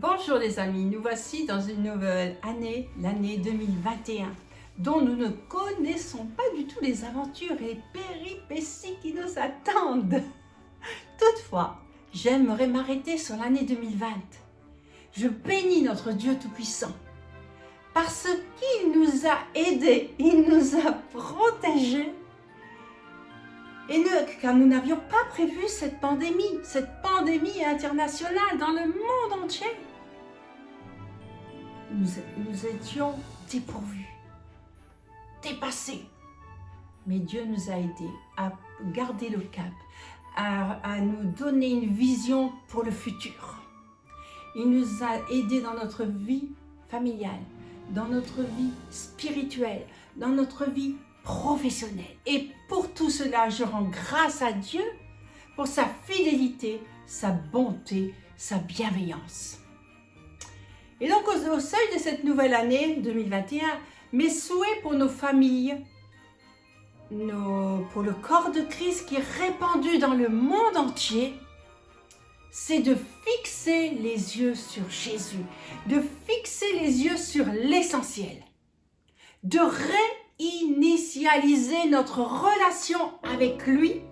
Bonjour les amis, nous voici dans une nouvelle année, l'année 2021, dont nous ne connaissons pas du tout les aventures et les péripéties qui nous attendent. Toutefois, j'aimerais m'arrêter sur l'année 2020. Je bénis notre Dieu Tout-Puissant, parce qu'il nous a aidés, il nous a protégés, car nous n'avions pas prévu cette pandémie internationale dans le monde entier. Nous étions dépourvus, dépassés. Mais Dieu nous a aidés à garder le cap, à nous donner une vision pour le futur. Il nous a aidés dans notre vie familiale, dans notre vie spirituelle, dans notre vie professionnelle. Et pour tout cela, je rends grâce à Dieu pour sa fidélité, sa bonté, sa bienveillance. Et donc au seuil de cette nouvelle année 2021, mes souhaits pour nos familles, pour le corps de Christ qui est répandu dans le monde entier, c'est de fixer les yeux sur Jésus, de fixer les yeux sur l'essentiel, de réinitialiser notre relation avec lui,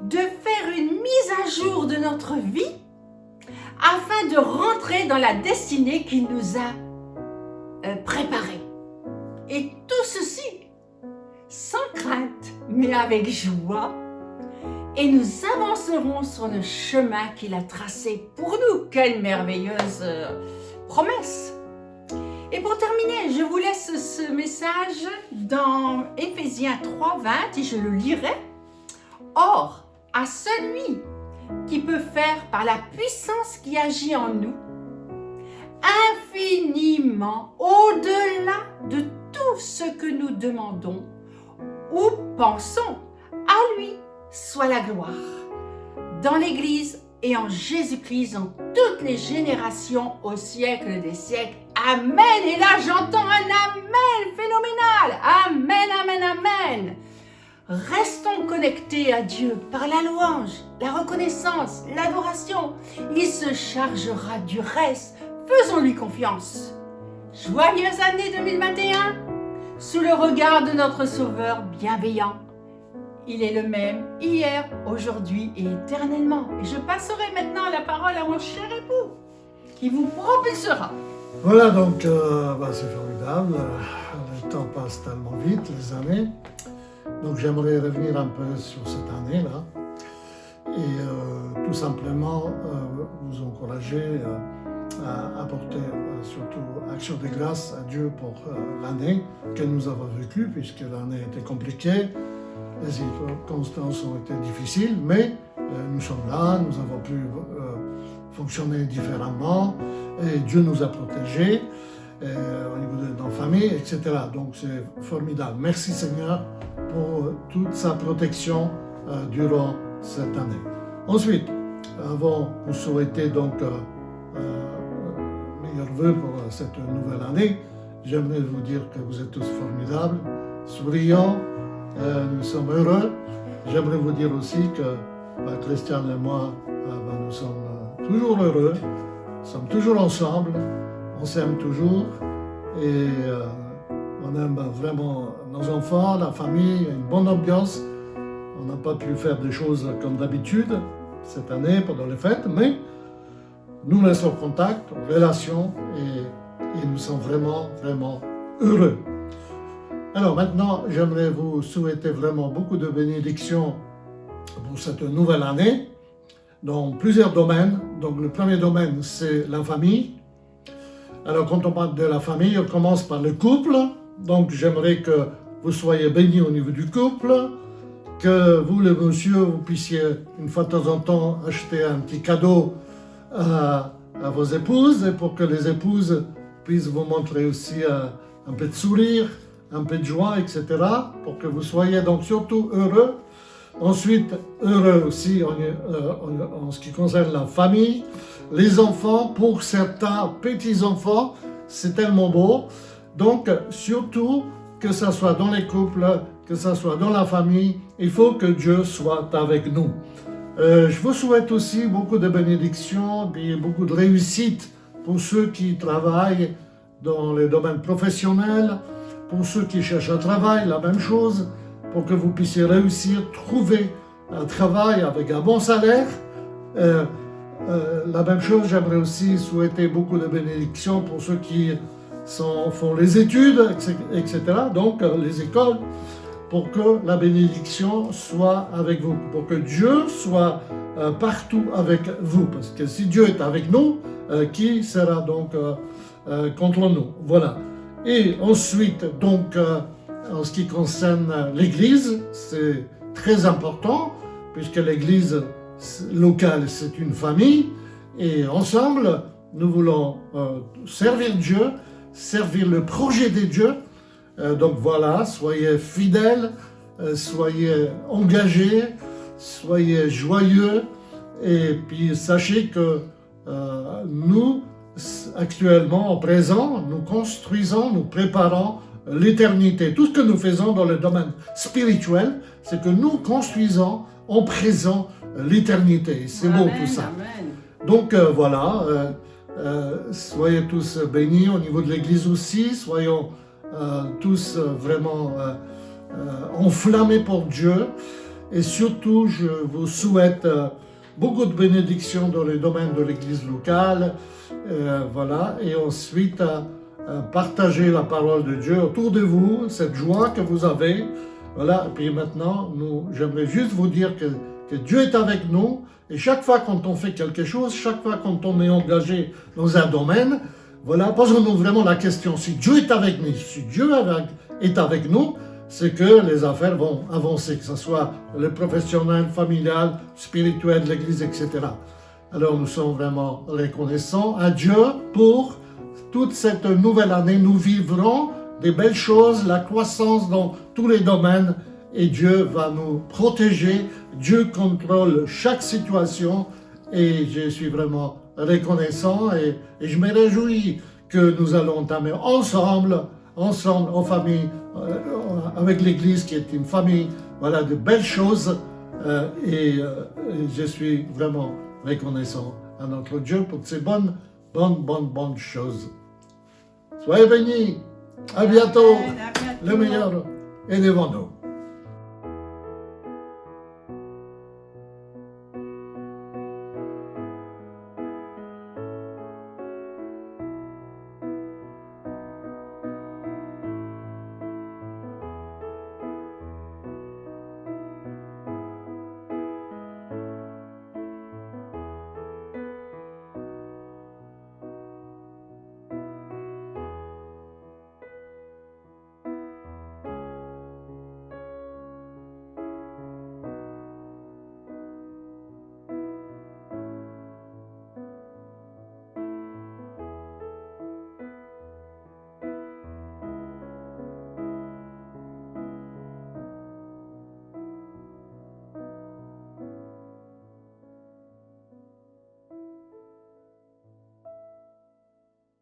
de faire une mise à jour de notre vie afin de rentrer dans la destinée qu'il nous a préparée. Et tout ceci sans crainte, mais avec joie. Et nous avancerons sur le chemin qu'il a tracé pour nous. Quelle merveilleuse promesse! Et pour terminer, je vous laisse ce message dans Éphésiens 3:20 et je le lirai. Or, à celui qui peut faire par la puissance qui agit en nous, infiniment au-delà de tout ce que nous demandons ou pensons, à lui soit la gloire, dans l'Église et en Jésus-Christ, dans toutes les générations, au siècle des siècles. Amen. Et là, j'entends un amen phénoménal. Amen, amen, amen. Restons connectés à Dieu par la louange, la reconnaissance, l'adoration. Il se chargera du reste. Faisons-lui confiance. Joyeuse année 2021, sous le regard de notre Sauveur bienveillant. Il est le même hier, aujourd'hui et éternellement. Et je passerai maintenant la parole à mon cher époux, qui vous propulsera. Voilà, donc c'est formidable. Le temps passe tellement vite, les années. Donc j'aimerais revenir un peu sur cette année-là et tout simplement vous encourager à apporter surtout action de grâce à Dieu pour l'année que nous avons vécue, puisque l'année était compliquée, les circonstances ont été difficiles, mais nous sommes là, nous avons pu fonctionner différemment et Dieu nous a protégés au niveau de nos familles, etc. Donc c'est formidable. Merci Seigneur pour toute sa protection durant cette année. Ensuite, avant de vous souhaiter donc meilleurs vœux pour cette nouvelle année, j'aimerais vous dire que vous êtes tous formidables, souriants, nous sommes heureux. J'aimerais vous dire aussi que Christian et moi, nous sommes toujours heureux, nous sommes toujours ensemble, on s'aime toujours et on aime vraiment nos enfants, la famille, une bonne ambiance. On n'a pas pu faire des choses comme d'habitude cette année pendant les fêtes, mais nous restons en contact, en relation et nous sommes vraiment, vraiment heureux. Alors maintenant, j'aimerais vous souhaiter vraiment beaucoup de bénédictions pour cette nouvelle année dans plusieurs domaines. Donc le premier domaine, c'est la famille. Alors quand on parle de la famille, on commence par le couple. Donc j'aimerais que vous soyez bénis au niveau du couple, que vous, les messieurs, vous puissiez une fois de temps en temps acheter un petit cadeau à vos épouses, et pour que les épouses puissent vous montrer aussi un peu de sourire, un peu de joie, etc., pour que vous soyez donc surtout heureux. Ensuite, heureux aussi en ce qui concerne la famille, les enfants, pour certains petits-enfants, c'est tellement beau. Donc, surtout, que ce soit dans les couples, que ce soit dans la famille, il faut que Dieu soit avec nous. Je vous souhaite aussi beaucoup de bénédictions et beaucoup de réussite pour ceux qui travaillent dans les domaines professionnels, pour ceux qui cherchent un travail, la même chose, pour que vous puissiez réussir, trouver un travail avec un bon salaire. La même chose, j'aimerais aussi souhaiter beaucoup de bénédictions pour ceux qui font les études, etc., donc les écoles, pour que la bénédiction soit avec vous, pour que Dieu soit partout avec vous. Parce que si Dieu est avec nous, qui sera donc contre nous? Voilà. Et ensuite, donc, en ce qui concerne l'Église, c'est très important, puisque l'Église locale, c'est une famille, et ensemble, nous voulons servir Dieu, servir le projet de Dieu. Donc voilà, soyez fidèles, soyez engagés, soyez joyeux, et puis sachez que nous, actuellement, en présent, nous construisons, nous préparons l'éternité. Tout ce que nous faisons dans le domaine spirituel, c'est que nous construisons en présent l'éternité. C'est beau tout ça. Amen. Donc voilà, soyez tous bénis au niveau de l'Église aussi, soyons tous vraiment enflammés pour Dieu, et surtout je vous souhaite beaucoup de bénédictions dans le domaine de l'Église locale, voilà, et ensuite partagez la parole de Dieu autour de vous, cette joie que vous avez, voilà. Et puis maintenant, j'aimerais juste vous dire que Dieu est avec nous, et chaque fois quand on fait quelque chose, chaque fois quand on est engagé dans un domaine, voilà, posons-nous vraiment la question, si Dieu est avec nous, si Dieu est avec nous, c'est que les affaires vont avancer, que ce soit le professionnel, familial, spirituel, l'Église, etc. Alors nous sommes vraiment reconnaissants à Dieu pour toute cette nouvelle année. Nous vivrons des belles choses, la croissance dans tous les domaines, et Dieu va nous protéger. Dieu contrôle chaque situation, et je suis vraiment reconnaissant, et je me réjouis que nous allons entamer ensemble en famille, avec l'Église qui est une famille, voilà, de belles choses, et je suis vraiment reconnaissant à notre Dieu pour ces bonnes choses. Soyez bénis, à bientôt, Amen, à bientôt. le meilleur est devant nous.